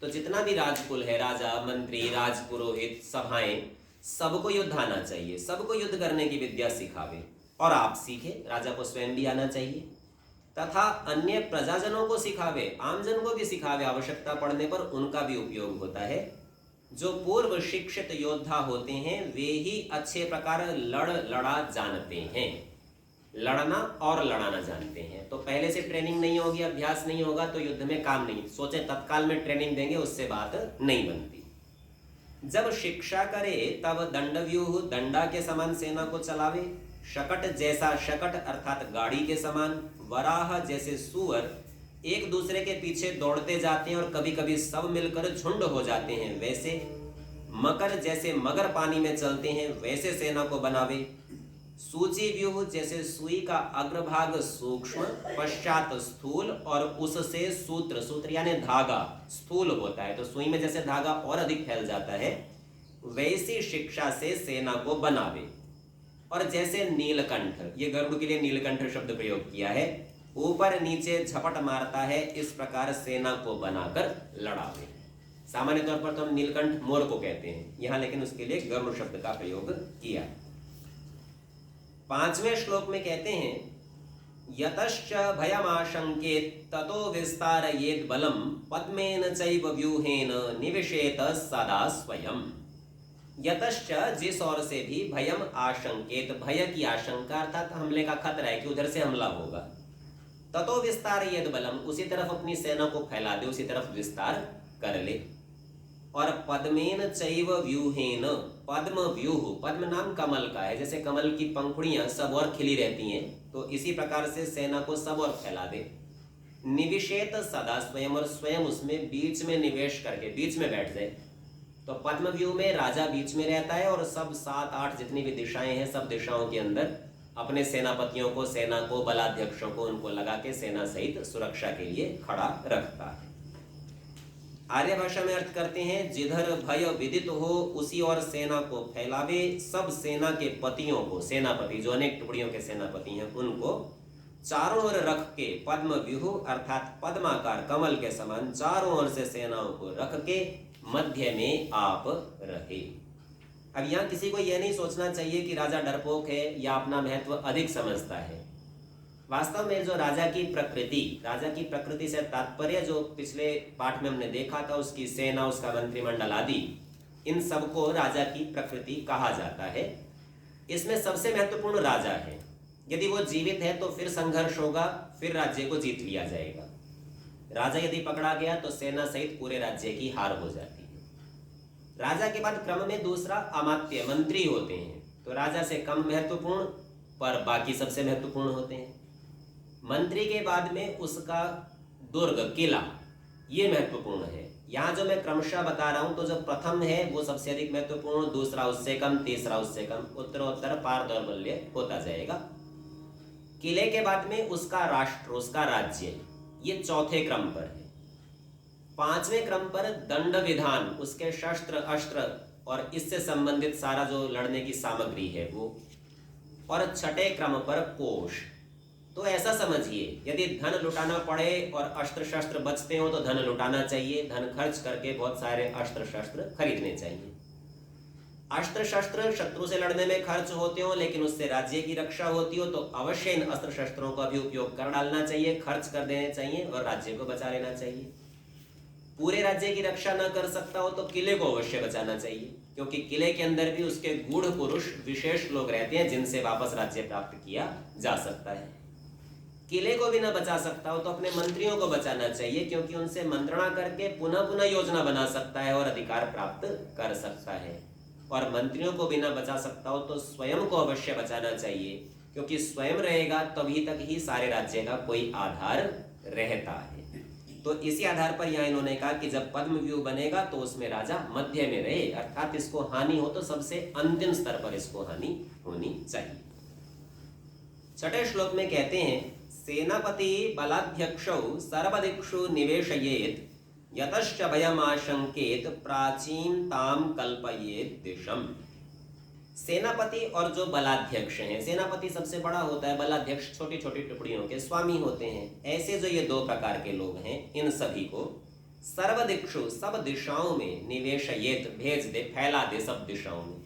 तो जितना भी राजकुल है, राजा, मंत्री, राजपुरोहित, सभाएं, सबको युद्ध आना चाहिए, सबको युद्ध करने की विद्या सिखावे। और आप सीखे, राजा को स्वयं भी आना चाहिए, तथा अन्य प्रजाजनों को सिखावे, आमजन को भी सिखावे। आवश्यकता पड़ने पर उनका भी उपयोग होता है। जो पूर्व शिक्षित योद्धा होते हैं वे ही अच्छे प्रकार लड़ा जानते हैं, लड़ना और लड़ाना जानते हैं। तो पहले से ट्रेनिंग नहीं होगी, अभ्यास नहीं होगा तो युद्ध में काम नहीं। सोचे तत्काल में ट्रेनिंग देंगे, उससे बात नहीं बनती। जब शिक्षा करे तब दंड व्यूह, दंडा के समान सेना को चलावे। शकट जैसा, शकट अर्थात गाड़ी के समान। वराह जैसे सुअर एक दूसरे के पीछे दौड़ते जाते हैं और कभी कभी सब मिलकर झुंड हो जाते हैं, वैसे। मकर जैसे मगर पानी में चलते हैं, वैसे सेना को बनावे। सूची व्यूह जैसे सुई का अग्रभाग सूक्ष्म, पश्चात स्थूल और उससे सूत्र, सूत्र यानी धागा, स्थूल होता है। तो सुई में जैसे धागा और अधिक फैल जाता है, वैसी शिक्षा से सेना को बनावे। और जैसे नीलकंठ, ये गरुड़ के लिए नीलकंठ शब्द प्रयोग किया है, ऊपर नीचे झपट मारता है, इस प्रकार सेना को बनाकर लड़ावे। सामान्य तौर पर तो हम नीलकंठ मोर को कहते हैं, यहाँ लेकिन उसके लिए गरुड़ शब्द का प्रयोग किया। 5वें श्लोक में कहते हैं यतश्च भयमाशंकेत ततो विस्तारयेत बलम पद्मेन चैव व्यूहेन निविशेत सदा स्वयं। यतश्च जिस ओर से भी भयम आशंकेत, भय की आशंका अर्थात हमले का खतरा है कि उधर से हमला होगा, ततो विस्तारयेत बलम, उसी तरफ अपनी सेना को फैला दे, उसी तरफ विस्तार कर ले। और पद्मेन चैव व्यूहेन, पद्म व्यूह, पद्म नाम कमल का है, जैसे कमल की पंखुड़ियां सब और खिली रहती हैं, तो इसी प्रकार से सेना को सब और फैला दे। निविशेत सदा स्वयं, और स्वयं उसमें बीच में निवेश करके बीच में बैठ जाए। तो पद्म व्यूह में राजा बीच में रहता है और सब 7-8 जितनी भी दिशाएं हैं सब दिशाओं के अंदर अपने सेनापतियों को, सेना को, बलाध्यक्षों को उनको लगा के सेना सहित सुरक्षा के लिए खड़ा रखता है। आर्य भाषा में अर्थ करते हैं, जिधर भय विदित हो उसी और सेना को फैलावे, सब सेना के पतियों को, सेनापति जो अनेक टुकड़ियों के सेनापति हैं उनको चारों ओर रख के, पद्म व्यूह अर्थात पद्माकार कमल के समान चारों ओर से सेनाओं को रख के मध्य में आप रहे। अब यहाँ किसी को यह नहीं सोचना चाहिए कि राजा डरपोक है या अपना महत्व अधिक समझता है। वास्तव में जो राजा की प्रकृति से तात्पर्य जो पिछले पाठ में हमने देखा था, उसकी सेना, उसका मंत्रिमंडल आदि, इन सबको राजा की प्रकृति कहा जाता है। इसमें सबसे महत्वपूर्ण राजा है। यदि वो जीवित है तो फिर संघर्ष होगा, फिर राज्य को जीत लिया जाएगा। राजा यदि पकड़ा गया तो सेना सहित पूरे राज्य की हार हो जाती है। राजा के बाद क्रम में दूसरा अमात्य, मंत्री होते हैं, तो राजा से कम महत्वपूर्ण पर बाकी सबसे महत्वपूर्ण होते हैं। मंत्री के बाद में उसका दुर्ग, किला, ये महत्वपूर्ण है। यहाँ जो मैं क्रमशः बता रहा हूं, तो जो प्रथम है वो सबसे अधिक महत्वपूर्ण, दूसरा उससे कम, तीसरा उससे कम, उत्तरोत्तर पार दौर्बल्य होता जाएगा। किले के बाद में उसका राष्ट्र, उसका राज्य, ये चौथे क्रम पर है। पांचवें क्रम पर दंड विधान, उसके शस्त्र अस्त्र और इससे संबंधित सारा जो लड़ने की सामग्री है वो, और छठे क्रम पर कोष। तो ऐसा समझिए, यदि धन लुटाना पड़े और अस्त्र शस्त्र बचते हो तो धन लुटाना चाहिए, धन खर्च करके बहुत सारे अस्त्र शस्त्र खरीदने चाहिए। अस्त्र शस्त्र शत्रु से लड़ने में खर्च होते हो लेकिन उससे राज्य की रक्षा होती हो, तो अवश्य इन अस्त्र शस्त्रों का भी उपयोग कर डालना चाहिए, खर्च कर देने चाहिए और राज्य को बचा लेना चाहिए। पूरे राज्य की रक्षा न कर सकता हो तो किले को अवश्य बचाना चाहिए, क्योंकि किले के अंदर भी उसके गूढ़ पुरुष विशेष लोग रहते हैं जिनसे वापस राज्य प्राप्त किया जा सकता है। किले को भी न बचा सकता हो तो अपने मंत्रियों को बचाना चाहिए, क्योंकि उनसे मंत्रणा करके पुनः पुनः योजना बना सकता है और अधिकार प्राप्त कर सकता है। और मंत्रियों को भी न बचा सकता हो तो स्वयं को अवश्य बचाना चाहिए, क्योंकि स्वयं रहेगा तभी तक ही सारे राज्य का कोई आधार रहता है। तो इसी आधार पर यहाँ इन्होंने कहा कि जब पद्म व्यूह बनेगा तो उसमें राजा मध्य में रहे, अर्थात इसको हानि हो तो सबसे अंतिम स्तर पर इसको हानि होनी चाहिए। छठे श्लोक में कहते हैं, सेनापति बलाध्यक्षौ सर्वदिक्षु निवेशयेत, यतश्च भयमाशंकेत, प्राचीन ताम कल्पयेत दिशम। सेनापति और जो बलाध्यक्ष हैं, सेनापति सबसे बड़ा होता है, बलाध्यक्ष छोटी छोटी टुकड़ियों के स्वामी होते हैं। ऐसे जो ये दो प्रकार के लोग हैं, इन सभी को सर्वदिक्षु, सब दिशाओं में, निवेशयेत, भेज दे, फैला दे सब दिशाओं में।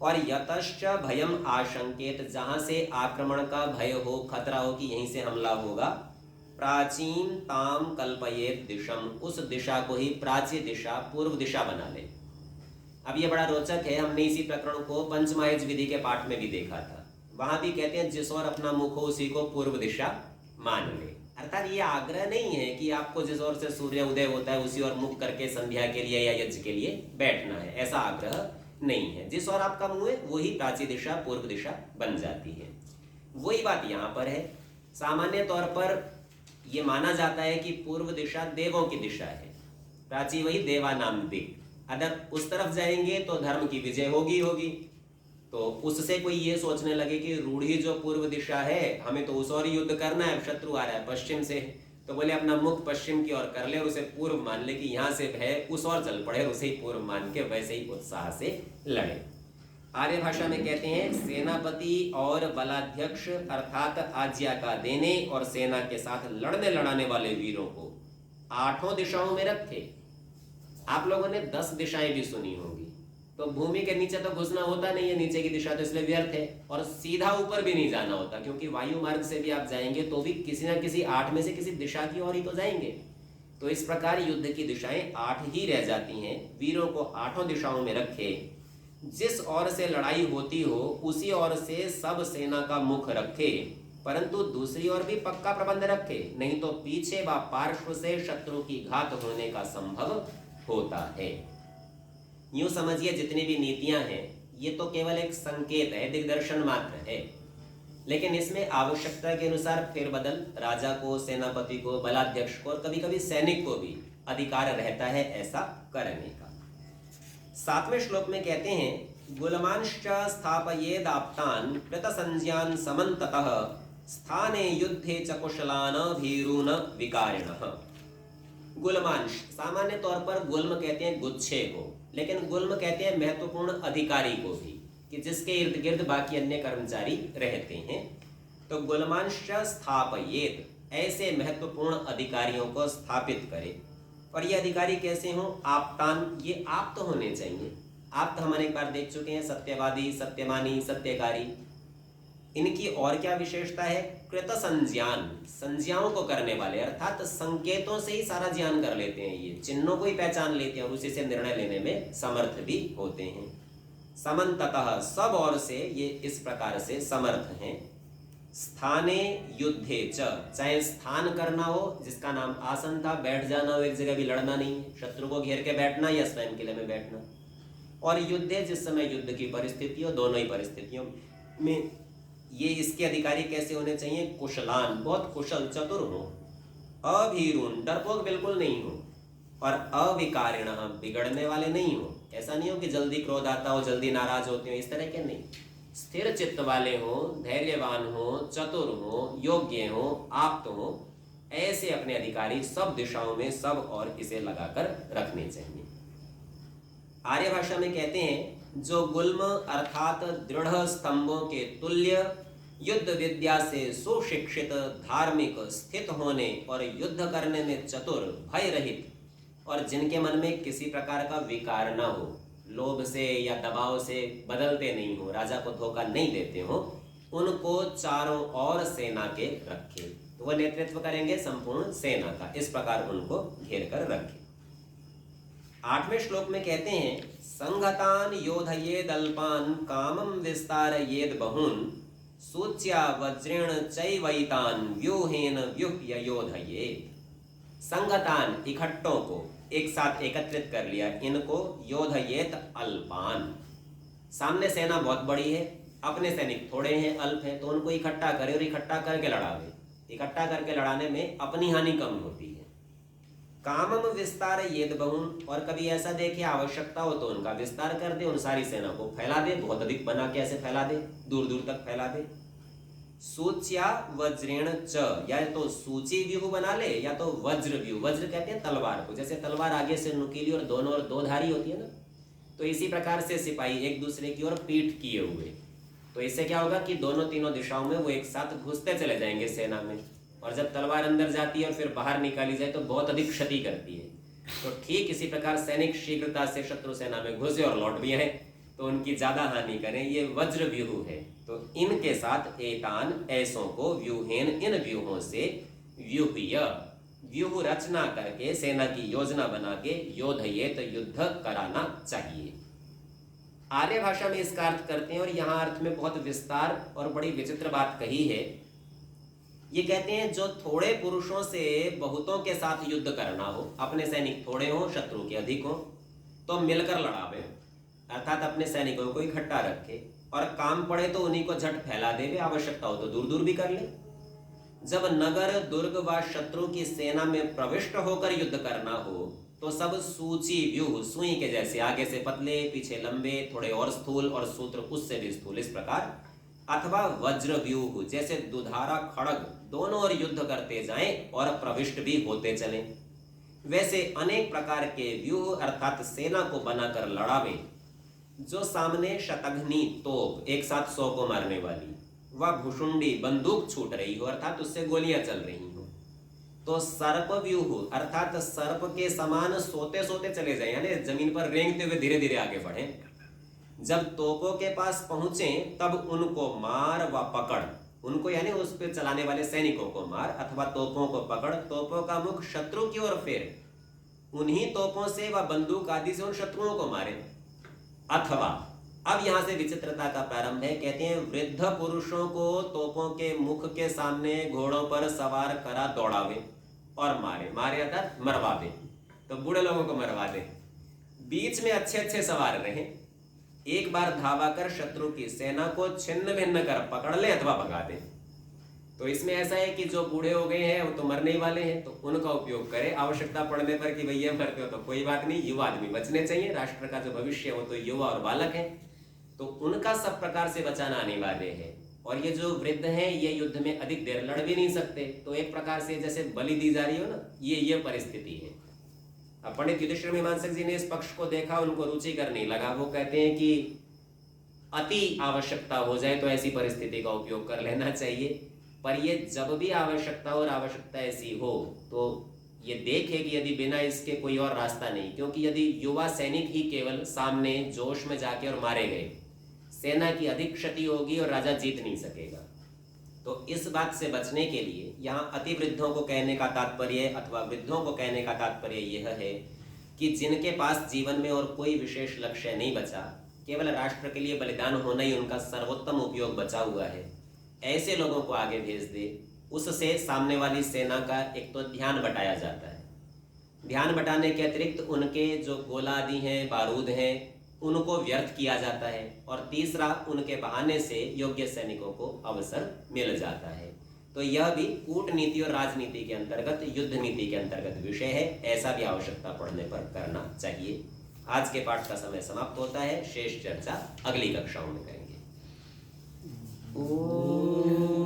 और यतश्च भयम आशंकेत, जहां से आक्रमण का भय हो, खतरा हो कि यहीं से हमला होगा, प्राचीन ताम कल्पयेत दिशम, उस दिशा को ही प्राची दिशा, पूर्व दिशा बना ले। अब ये बड़ा रोचक है, हमने इसी प्रकरण को पंचमाहेज विधि के पाठ में भी देखा था। वहां भी कहते हैं जिस ओर अपना मुख हो उसी को पूर्व दिशा मान ले। अर्थात ये आग्रह नहीं है कि आपको जिस ओर से सूर्य उदय होता है उसी ओर मुख करके संध्या के लिए या यज्ञ के लिए बैठना है, ऐसा आग्रह नहीं है। जिस ओर आपका मुंह है वही प्राची दिशा, पूर्व दिशा बन जाती है। वही बात यहाँ पर है। सामान्य तौर पर यह माना जाता है कि पूर्व दिशा देवों की दिशा है, प्राची वही देवानाम दिक्। अगर उस तरफ जाएंगे तो धर्म की विजय होगी। तो उससे कोई ये सोचने लगे कि रूढ़ी जो पूर्व दिशा है, हमें तो उस ओर युद्ध करना है, शत्रु आ रहा है पश्चिम से, तो बोले अपना मुख पश्चिम की ओर कर ले और उसे पूर्व मान ले कि यहाँ से भय उस ओर चल पड़े, और उसे ही पूर्व मान के वैसे ही उत्साह से लड़े। आर्य भाषा में कहते हैं, सेनापति और बलाध्यक्ष अर्थात आज्ञा का देने और सेना के साथ लड़ने लड़ाने वाले वीरों को 8 दिशाओं में रखे। आप लोगों ने 10 दिशाएं भी सुनी होंगी, तो भूमि के नीचे तो घुसना होता नहीं है, नीचे की दिशा तो इसलिए व्यर्थ है, और सीधा ऊपर भी नहीं जाना होता, क्योंकि वायु मार्ग से भी आप जाएंगे तो भी किसी न किसी 8 में से किसी दिशा की ओर ही तो जाएंगे। तो इस प्रकार युद्ध की दिशाएं 8 ही रह जाती हैं। वीरों को 8 दिशाओं में रखे, जिस ओर से लड़ाई होती हो उसी ओर से सब सेना का मुख रखे, परंतु दूसरी ओर भी पक्का प्रबंध रखे, नहीं तो पीछे व पार्श्व से शत्रु की घात होने का संभव होता है। यूं समझिए जितनी भी नीतियां हैं ये तो केवल एक संकेत है, दिग्दर्शन मात्र है, लेकिन इसमें आवश्यकता के अनुसार फेरबदल राजा को, सेनापति को, बलाध्यक्ष को और कभी कभी सैनिक को भी अधिकार रहता है ऐसा करने का। 7वें श्लोक में कहते हैं गुलमांश्च स्थापयेदाप्तान् कृतसंज्ञान् समन्ततः स्थाने युद्धे च कुशलान भीरून विकारिणः। गुलमांश सामान्य तौर पर गुल्म कहते हैं गुच्छे को, लेकिन गुल्म कहते हैं महत्वपूर्ण अधिकारी को भी, कि जिसके इर्द गिर्द बाकी अन्य कर्मचारी रहते हैं। तो गुलमांश्च स्थापयेत, ऐसे महत्वपूर्ण अधिकारियों को स्थापित करे। और ये अधिकारी कैसे हों? आप्तान, ये आप्त होने चाहिए। आप्त हम अनेक बार देख चुके हैं, सत्यवादी, सत्यमानी, सत्यकारी। इनकी और क्या विशेषता है? कृत संज्ञान, संज्ञाओं को करने वाले, अर्थात संकेतों से ही सारा ज्ञान कर लेते हैं, ये चिन्हों को ही पहचान लेते हैं और उसी से निर्णय लेने में समर्थ भी होते हैं। समन्ततः, सब ओर से ये इस प्रकार से समर्थ हैं। स्थाने युद्धे च, चाहे स्थान करना हो, जिसका नाम आसन था, बैठ जाना हो एक जगह, भी लड़ना नहीं है, शत्रु को घेर के बैठना या स्वयं किले में बैठना, और युद्धे, जिस समय युद्ध की परिस्थिति हो, दोनों ही परिस्थितियों में ये इसके अधिकारी कैसे होने चाहिए? कुशलान, बहुत कुशल, चतुर हो, अभीरून, डरपोक बिल्कुल नहीं हो, और अविकारिण, बिगड़ने वाले नहीं हो। ऐसा नहीं हो कि जल्दी क्रोध आता हो, जल्दी नाराज होते हो, इस तरह के नहीं। स्थिर चित्त वाले हो, धैर्यवान हो, चतुर हो, योग्य हो, आप्त हो, ऐसे अपने अधिकारी सब दिशाओं में सब और इसे लगाकर रखने चाहिए। आर्य भाषा में कहते हैं जो गुल्म अर्थात दृढ़ स्तंभों के तुल्य, युद्ध विद्या से सुशिक्षित, धार्मिक, स्थित होने और युद्ध करने में चतुर, भय रहित, और जिनके मन में किसी प्रकार का विकार न हो, लोभ से या दबाव से बदलते नहीं हो, राजा को धोखा नहीं देते हो, उनको चारों ओर सेना के रखे। तो वह नेतृत्व करेंगे संपूर्ण सेना का, इस प्रकार उनको घेर कर रखे। 8वें श्लोक में कहते हैं संघतान योधयेदल्पान कामं विस्तारयेद बहून् सूच्या वज्रेण चैवैतान व्यूहेन व्यूह्य योधयेत्। संघतान, इकट्ठों को एक साथ एकत्रित कर लिया, इनको योधयेत अल्पान, सामने सेना बहुत बड़ी है, अपने सैनिक थोड़े हैं, अल्प हैं, तो उनको इकट्ठा करे और इकट्ठा करके लड़ावे। इकट्ठा करके लड़ाने में अपनी हानि कम होती है। कामम विस्तार येद बहुन, और कभी ऐसा देखे आवश्यकता हो तो उनका विस्तार कर दे, उन सारी सेना को फैला दे, बहुत अधिक बना के ऐसे फैला दे, दूर दूर तक फैला दे। सूच्या वज्रेण च, या तो सूची व्यूह बना ले या तो वज्र व्यूह। वज्र कहते हैं तलवार को, जैसे तलवार आगे से नुकीली और दोनों ओर दो धारी होती है ना, तो इसी प्रकार से सिपाही एक दूसरे की ओर पीठ किए हुए। तो इससे क्या होगा कि दोनों तीनों दिशाओं में वो एक साथ घुसते चले जाएंगे सेना में, और जब तलवार अंदर जाती है और फिर बाहर निकाली जाए तो बहुत अधिक क्षति करती है। तो ठीक इसी प्रकार सैनिक शीघ्रता से शत्रु सेना में घुसे और लौट भी आए तो उनकी ज्यादा हानि करें, ये वज्र व्यूह है। तो इनके साथ एतान, ऐसों को, व्यूहेन, इन व्यूहों से, व्यूह्य, व्यूह रचना करके, सेना की योजना बना के, योधयेत, युद्ध कराना चाहिए। आर्य भाषा में इसका अर्थ करते हैं, और यहाँ अर्थ में बहुत विस्तार और बड़ी विचित्र बात कही है। ये कहते हैं जो थोड़े पुरुषों से बहुतों के साथ युद्ध करना हो, अपने सैनिक थोड़े हों, शत्रु के अधिक हों, तो मिलकर लड़ावे, अर्थात अपने सैनिकों को इकट्ठा रखे, और काम पड़े तो उन्हीं को झट फैला दे, आवश्यकता हो तो दूर दूर भी कर ले। जब नगर, दुर्ग व शत्रु की सेना में प्रविष्ट होकर युद्ध करना हो तो सब सूची व्यूह, सुई के जैसे, आगे से पतले, पीछे लंबे, थोड़े और स्थूल, और सूत्र उससे भी स्थूल, इस प्रकार, अथवा वज्र व्यूह, जैसे दुधारा, खड़ग, दोनों ओर युद्ध करते जाएं और प्रविष्ट भी होते चलें। वैसे अनेक प्रकार के व्यूह अर्थात सेना को बनाकर लड़ावे। जो सामने शतघ्नी तोप, एक साथ 100 को मारने वाली, वह भुषुंडी, बंदूक छूट रही हो, अर्थात उससे गोलियां चल रही हो, तो सर्प व्यूह अर्थात सर्प के समान सोते सोते चले जाए, यानी जमीन पर रेंगते हुए धीरे धीरे आगे बढ़े। जब तोपों के पास पहुंचे तब उनको मार व पकड़, उनको यानी उस पर चलाने वाले सैनिकों को मार अथवा तोपों को पकड़, तोपों का मुख शत्रु की ओर फेर, उन्हीं तोपों से व बंदूक आदि से उन शत्रुओं को मारे। अथवा, अब यहां से विचित्रता का प्रारंभ है, कहते हैं वृद्ध पुरुषों को तोपों के मुख के सामने घोड़ों पर सवार करा दौड़ावे और मारे, मारे अर्थात मरवा दे, तो बूढ़े लोगों को मरवा दे। बीच में अच्छे अच्छे सवार रहें, एक बार धावा कर शत्रु की सेना को छिन्न भिन्न कर पकड़ ले अथवा भगा दे। तो इसमें ऐसा है कि जो बूढ़े हो गए हैं वो तो मरने ही वाले हैं, तो उनका उपयोग करें आवश्यकता पड़ने पर कि भैया मरते हो तो कोई बात नहीं, युवा आदमी बचने चाहिए, राष्ट्र का जो भविष्य है वो तो युवा और बालक है, तो उनका सब प्रकार से बचाना अनिवार्य है। और ये जो वृद्ध हैं ये युद्ध में अधिक देर लड़ भी नहीं सकते, तो एक प्रकार से जैसे बलि दी जा रही हो ना, ये परिस्थिति है। अब पंडित युधिष्ठिर मीमांसक जी ने इस पक्ष को देखा, उनको रुचिकर नहीं लगा। वो कहते हैं कि अति आवश्यकता हो जाए तो ऐसी परिस्थिति का उपयोग कर लेना चाहिए, पर ये जब भी आवश्यकता और आवश्यकता ऐसी हो तो ये देखे कि यदि बिना इसके कोई और रास्ता नहीं, क्योंकि यदि युवा सैनिक ही केवल सामने जोश में जाके और मारे गए, सेना की अधिक क्षति होगी और राजा जीत नहीं सकेगा। तो इस बात से बचने के लिए यहाँ अति वृद्धों को कहने का तात्पर्य अथवा वृद्धों को कहने का तात्पर्य यह है कि जिनके पास जीवन में और कोई विशेष लक्ष्य नहीं बचा, केवल राष्ट्र के लिए बलिदान होना ही उनका सर्वोत्तम उपयोग बचा हुआ है, ऐसे लोगों को आगे भेज दे। उससे सामने वाली सेना का एक तो ध्यान बटाया जाता है, ध्यान बटाने के अतिरिक्त उनके जो गोला आदि हैं, बारूद हैं, उनको व्यर्थ किया जाता है, और तीसरा उनके बहाने से योग्य सैनिकों को अवसर मिल जाता है। तो यह भी कूटनीति और राजनीति के अंतर्गत, युद्ध नीति के अंतर्गत विषय है, ऐसा भी आवश्यकता पड़ने पर करना चाहिए। आज के पाठ का समय समाप्त होता है, शेष चर्चा अगली कक्षाओं में करेंगे। ओम